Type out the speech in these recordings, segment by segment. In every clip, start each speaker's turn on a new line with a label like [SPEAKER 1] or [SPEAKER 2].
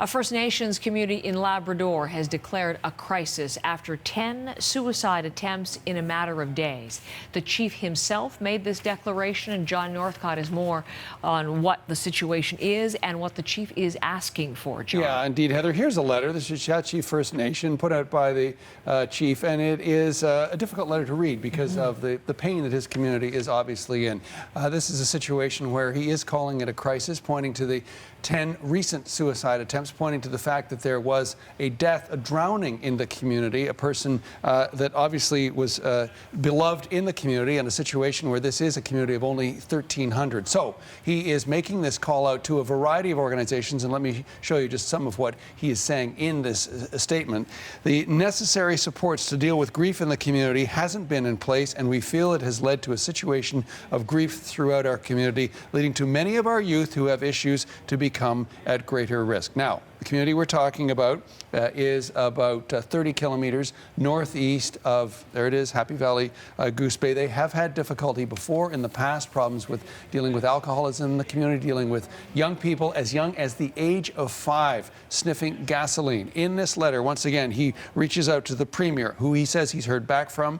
[SPEAKER 1] A First Nations community in Labrador has declared a crisis after 10 suicide attempts in a matter of days. The chief himself made this declaration, and John Northcott is more on what the situation is and what the chief is asking for, John.
[SPEAKER 2] Yeah, indeed, Heather. Here's a letter, the Sheshatshiu First Nation, put out by the chief, and it is a difficult letter to read because of the pain that his community is obviously in. This is a situation where he is calling it a crisis, pointing to the 10 recent suicide attempts, pointing to the fact that there was a death, a drowning in the community, a person that obviously was beloved in the community, and a situation where this is a community of only 1,300. So he is making this call out to a variety of organizations, and let me show you just some of what he is saying in this statement. The necessary supports to deal with grief in the community hasn't been in place, and we feel it has led to a situation of grief throughout our community, leading to many of our youth who have issues to become at greater risk. Now, the community we're talking about is about 30 kilometers northeast of, there it is, Happy Valley, Goose Bay. They have had difficulty before in the past, problems with dealing with alcoholism in the community, dealing with young people as young as the age of 5 sniffing gasoline. In this letter, once again, he reaches out to the Premier, who he says he's heard back from.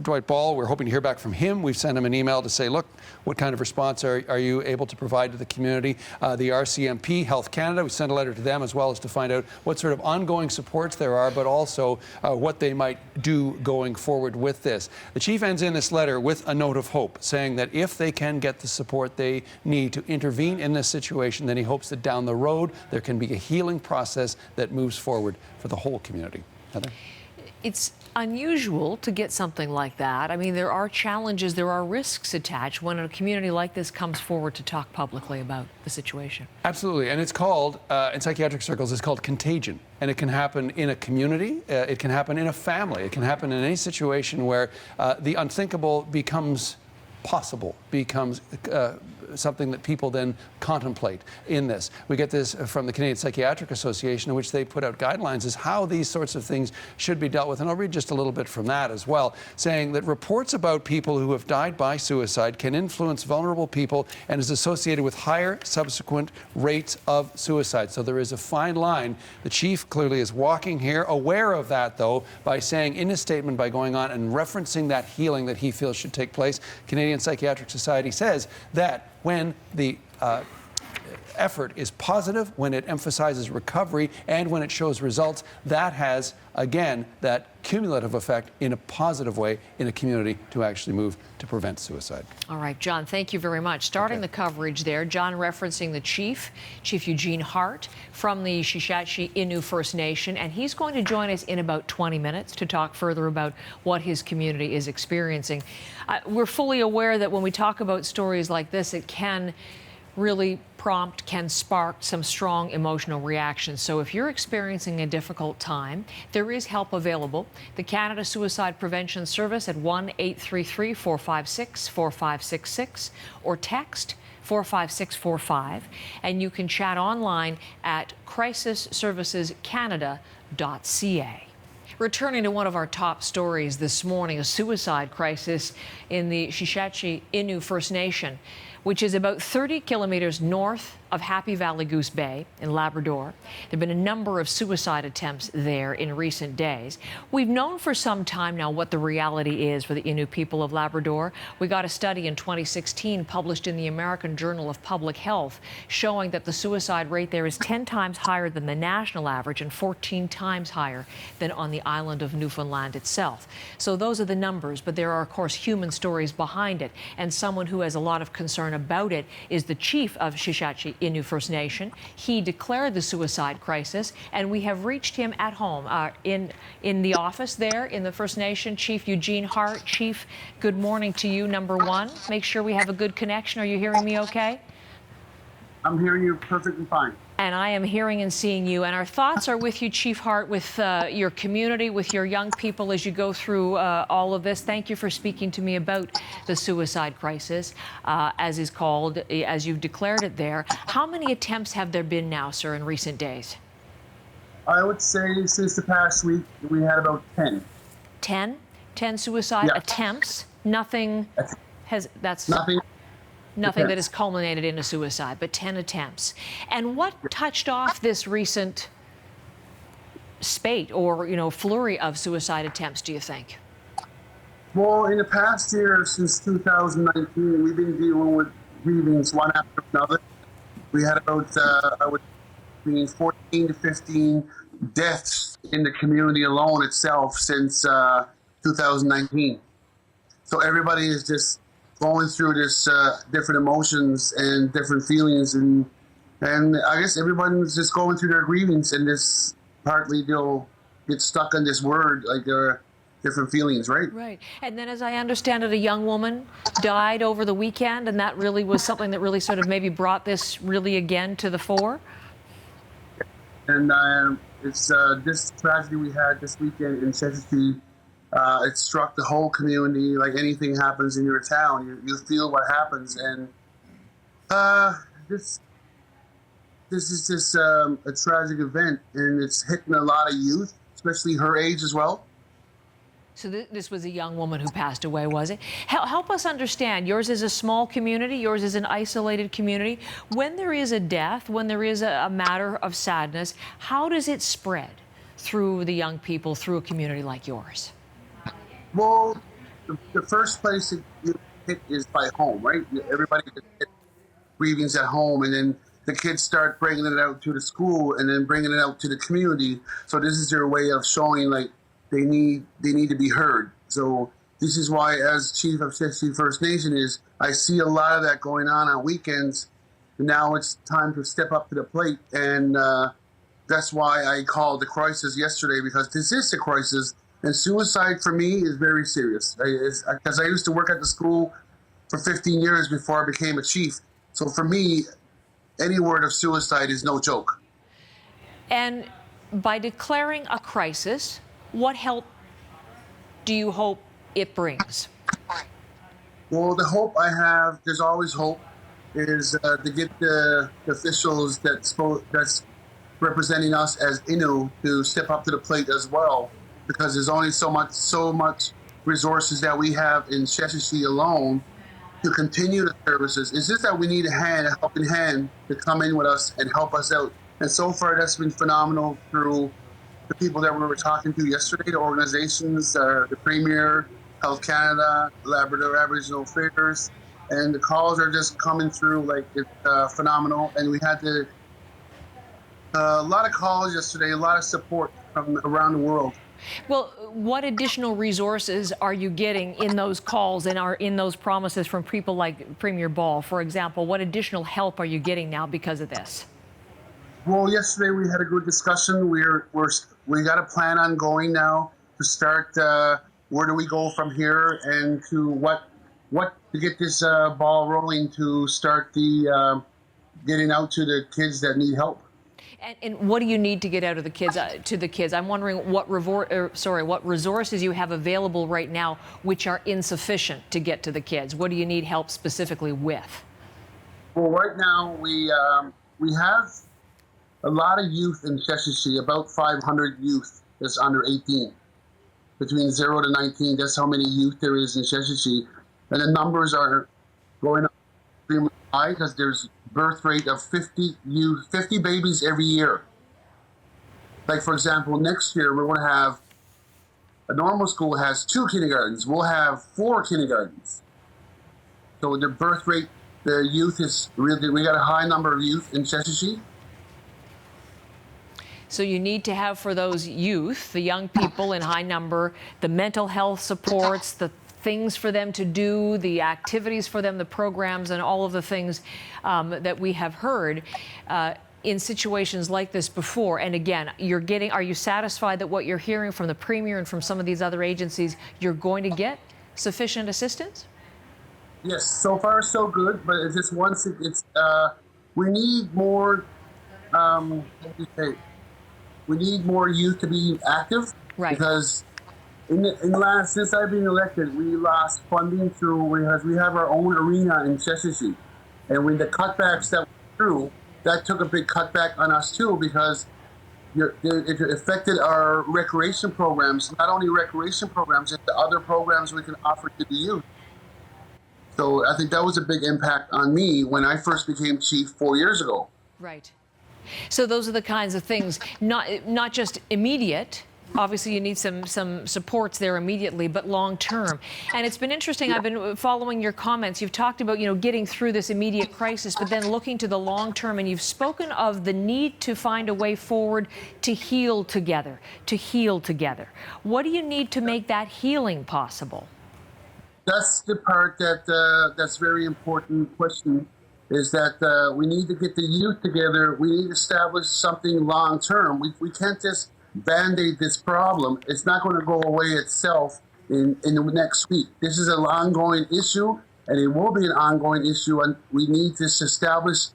[SPEAKER 2] Dwight Ball, we're hoping to hear back from him. We've sent him an email to say, look, what kind of response are you able to provide to the community? The RCMP, Health Canada, we sent a letter to them as well as to find out what sort of ongoing supports there are, but also what they might do going forward with this. The chief ends in this letter with a note of hope, saying that if they can get the support they need to intervene in this situation, then he hopes that down the road there can be a healing process that moves forward for the whole community. Heather?
[SPEAKER 1] It's unusual to get something like that. I mean, there are challenges, there are risks attached when a community like this comes forward to talk publicly about the situation.
[SPEAKER 2] Absolutely, and it's called, in psychiatric circles, it's called contagion. And it can happen in a community, it can happen in a family, it can happen in any situation where the unthinkable becomes possible, becomes something that people then contemplate in this. We get this from the Canadian Psychiatric Association, in which they put out guidelines as how these sorts of things should be dealt with. And I'll read just a little bit from that as well, saying that reports about people who have died by suicide can influence vulnerable people and is associated with higher subsequent rates of suicide. So there is a fine line. The chief clearly is walking here, aware of that, though, by saying in his statement, by going on and referencing that healing that he feels should take place. Canadian Psychiatric Society says that when the effort is positive, when it emphasizes recovery, and when it shows results, that has, again, that cumulative effect in a positive way in a community to actually move to prevent suicide.
[SPEAKER 1] All right, John, thank you very much. Starting the coverage there, John referencing the chief, Chief Eugene Hart from the Sheshatshiu Innu First Nation, and he's going to join us in about 20 minutes to talk further about what his community is experiencing. We're fully aware that when we talk about stories like this, it can really can spark some strong emotional reactions. So if you're experiencing a difficult time, there is help available. The Canada Suicide Prevention Service at 1-833-456-4566 or text 45645, and you can chat online at crisisservicescanada.ca. Returning to one of our top stories this morning, a suicide crisis in the Sheshatshiu Innu First Nation, which is about 30 kilometers north of Happy Valley Goose Bay in Labrador. There have been a number of suicide attempts there in recent days. We've known for some time now what the reality is for the Innu people of Labrador. We got a study in 2016 published in the American Journal of Public Health showing that the suicide rate there is 10 times higher than the national average and 14 times higher than on the island of Newfoundland itself. So those are the numbers, but there are, of course, human stories behind it. And someone who has a lot of concern about it is the chief of Sheshatshiu Innu First Nation. He declared the suicide crisis, and we have reached him at home in the office there in the First Nation. Chief Eugene Hart. Chief, good morning to you, number one. Make sure we have a good connection. Are you hearing me okay?
[SPEAKER 3] I'm hearing you perfectly fine.
[SPEAKER 1] And I am hearing and seeing you. And our thoughts are with you, Chief Hart, with your community, with your young people as you go through all of this. Thank you for speaking to me about the suicide crisis, as is called, as you've declared it there. How many attempts have there been now, sir, in recent days?
[SPEAKER 3] I would say since the past week, we had about 10.
[SPEAKER 1] 10? 10 suicide attempts? Nothing has,
[SPEAKER 3] Nothing
[SPEAKER 1] Nothing that
[SPEAKER 3] attempts.
[SPEAKER 1] has culminated in a suicide, but 10 attempts. And what touched off this recent spate or, flurry of suicide attempts, do you think?
[SPEAKER 3] Well, in the past year, since 2019, we've been dealing with grievings one after another. We had about, between 14 to 15 deaths in the community alone itself since 2019. So everybody is just going through this different emotions and different feelings, and I guess everyone's just going through their grievings, and this partly they'll get stuck on this word, like their different feelings, right?
[SPEAKER 1] Right. And then, as I understand it, a young woman died over the weekend, and that really was something that really sort of maybe brought this really again to the fore.
[SPEAKER 3] And it's this tragedy we had this weekend in Sheshatshiu. It struck the whole community. Like anything happens in your town, you feel what happens. And this is just a tragic event, and it's hitting a lot of youth, especially her age as well.
[SPEAKER 1] So this was a young woman who passed away, was it? Help us understand. Yours is a small community. Yours is an isolated community. When there is a death, when there is a matter of sadness, how does it spread through the young people, through a community like yours?
[SPEAKER 3] Well, the first place you hit is by home, right? Everybody gets hit grievings at home, and then the kids start bringing it out to the school, and then bringing it out to the community. So this is their way of showing, like, they need to be heard. So this is why, as Chief of Sheshatshiu First Nation, I see a lot of that going on weekends. Now it's time to step up to the plate, and that's why I called the crisis yesterday, because this is a crisis, and suicide for me is very serious. Because I used to work at the school for 15 years before I became a chief. So for me, any word of suicide is no joke.
[SPEAKER 1] And by declaring a crisis, what help do you hope it brings?
[SPEAKER 3] Well, the hope I have, there's always hope, is to get the officials that's representing us as Innu to step up to the plate as well, because there's only so much resources that we have in Sheshatshiu alone to continue the services. It's just that we need a helping hand to come in with us and help us out. And so far, that's been phenomenal through the people that we were talking to yesterday, the organizations, the Premier, Health Canada, Labrador Aboriginal Affairs, and the calls are just coming through like it's phenomenal. And we had a lot of calls yesterday, a lot of support from around the world.
[SPEAKER 1] Well, what additional resources are you getting in those calls and are in those promises from people like Premier Ball, for example? What additional help are you getting now because of this?
[SPEAKER 3] Well, yesterday we had a good discussion. We got a plan on going now to start. Where do we go from here, and to what to get this ball rolling to start the getting out to the kids that need help.
[SPEAKER 1] And what do you need to get out of the kids to the kids? I'm wondering what resources you have available right now which are insufficient to get to the kids. What do you need help specifically with?
[SPEAKER 3] Well, right now we have a lot of youth in Sheshatshiu, about 500 youth that's under 18. Between 0 to 19, that's how many youth there is in Sheshatshiu. And the numbers are going up extremely high because there's birth rate of 50 babies every year. Like, for example, next year we're going to have, a normal school has 2 kindergartens. We'll have 4 kindergartens. So the birth rate, the youth is really, we got a high number of youth in Sheshatshiu.
[SPEAKER 1] So you need to have for those youth, the young people in high number, the mental health supports, the things for them to do, the activities for them, the programs, and all of the things that we have heard in situations like this before. And again, are you satisfied that what you're hearing from the Premier and from some of these other agencies, you're going to get sufficient assistance?
[SPEAKER 3] Yes, so far so good, but it's just once we need more, we need more youth to be active. Right. Because in the last, since I've been elected, we lost funding because we have our own arena in Sheshatshiu. And when the cutbacks that went through, that took a big cutback on us too, because it affected our recreation programs, not only recreation programs, but the other programs we can offer to the youth. So I think that was a big impact on me when I first became chief 4 years ago.
[SPEAKER 1] Right. So those are the kinds of things, not just immediate. Obviously, you need some supports there immediately, but long term. And it's been interesting. I've been following your comments. You've talked about, getting through this immediate crisis, but then looking to the long term. And you've spoken of the need to find a way forward to heal together, What do you need to make that healing possible?
[SPEAKER 3] That's the part that's very important question, is that we need to get the youth together. We need to establish something long term. We can't just Band-Aid this problem. It's not going to go away itself in the next week. This is an ongoing issue, and it will be an ongoing issue, and we need to establish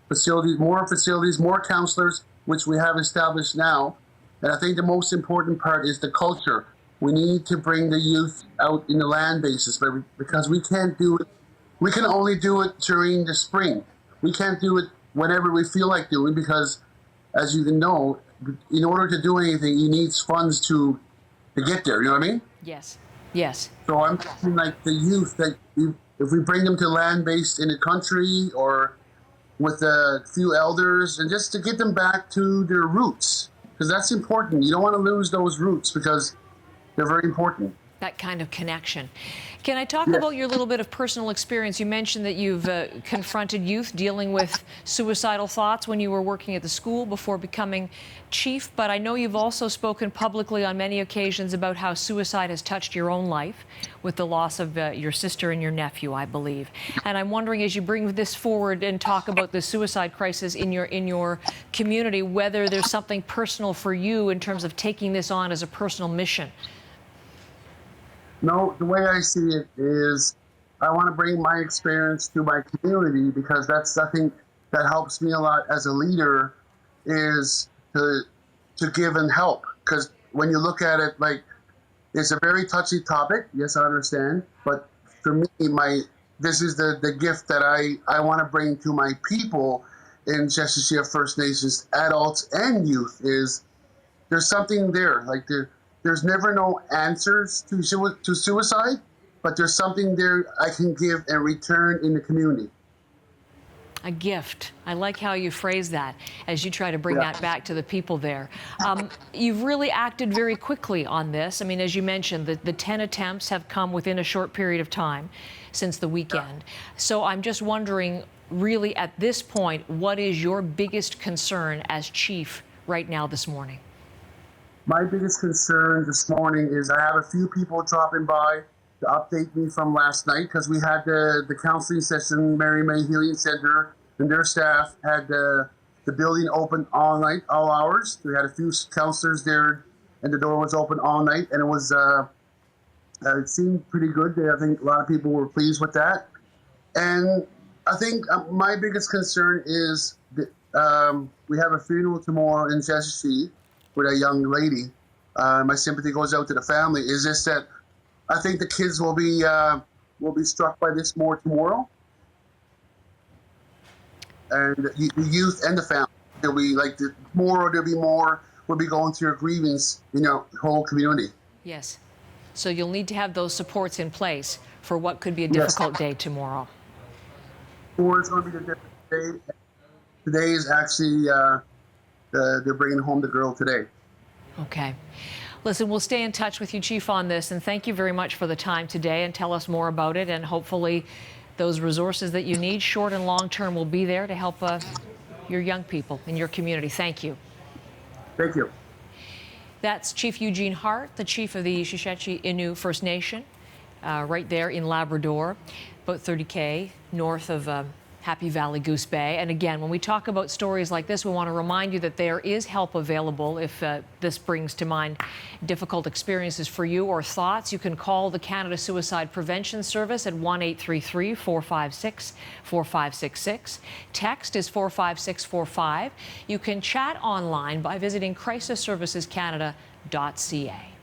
[SPEAKER 3] facilities, more counselors, which we have established now. And I think the most important part is the culture. We need to bring the youth out in the land bases, because we can't do it. We can only do it during the spring. We can't do it whenever we feel like doing, because, as you can know, in order to do anything, you need funds to get there. You know what I mean?
[SPEAKER 1] Yes. Yes.
[SPEAKER 3] So I'm thinking like the youth, that if we bring them to land-based in the country or with a few elders, and just to get them back to their roots, because that's important. You don't want to lose those roots because they're very important.
[SPEAKER 1] That kind of connection. Can I talk about your little bit of personal experience? You mentioned that you've confronted youth dealing with suicidal thoughts when you were working at the school before becoming chief, but I know you've also spoken publicly on many occasions about how suicide has touched your own life with the loss of your sister and your nephew, I believe. And I'm wondering, as you bring this forward and talk about the suicide crisis in your community, whether there's something personal for you in terms of taking this on as a personal mission.
[SPEAKER 3] No, the way I see it is I want to bring my experience to my community, because that's, I think, that helps me a lot as a leader, is to give and help. Because when you look at it, like, it's a very touchy topic. Yes, I understand. But for me, this is the gift that I want to bring to my people in Sheshatshiu First Nations, adults and youth, is there's something there. Like, there's never no answers to suicide, but there's something there I can give and return in the community.
[SPEAKER 1] A gift. I like how you phrase that as you try to bring that back to the people there. You've really acted very quickly on this. I mean, as you mentioned, the 10 attempts have come within a short period of time since the weekend. So I'm just wondering, really at this point, what is your biggest concern as chief right now this morning?
[SPEAKER 3] My biggest concern this morning is I have a few people dropping by to update me from last night, because we had the counseling session. Mary May Healing Center and their staff had the building open all night, all hours. We had a few counselors there, and the door was open all night, and it seemed pretty good. I think a lot of people were pleased with that. And I think my biggest concern is that we have a funeral tomorrow in Sheshatshiu with a young lady. My sympathy goes out to the family. Is just that I think the kids will be struck by this more tomorrow, and the youth and the family. There'll be more. We'll be going through a grievance in the whole community.
[SPEAKER 1] Yes. So you'll need to have those supports in place for what could be a difficult day tomorrow.
[SPEAKER 3] Tomorrow is going to be the difficult day. Today is actually. They're bringing home the girl today.
[SPEAKER 1] Okay. Listen, we'll stay in touch with you, Chief, on this, and thank you very much for the time today, and tell us more about it, and hopefully those resources that you need, short and long term, will be there to help your young people in your community. Thank you.
[SPEAKER 3] Thank you.
[SPEAKER 1] That's Chief Eugene Hart, the chief of the Sheshatshiu Innu First Nation, right there in Labrador, about 30K north of Happy Valley, Goose Bay. And again, when we talk about stories like this, we want to remind you that there is help available if this brings to mind difficult experiences for you or thoughts. You can call the Canada Suicide Prevention Service at 1-833-456-4566. Text is 45645. You can chat online by visiting crisisservicescanada.ca.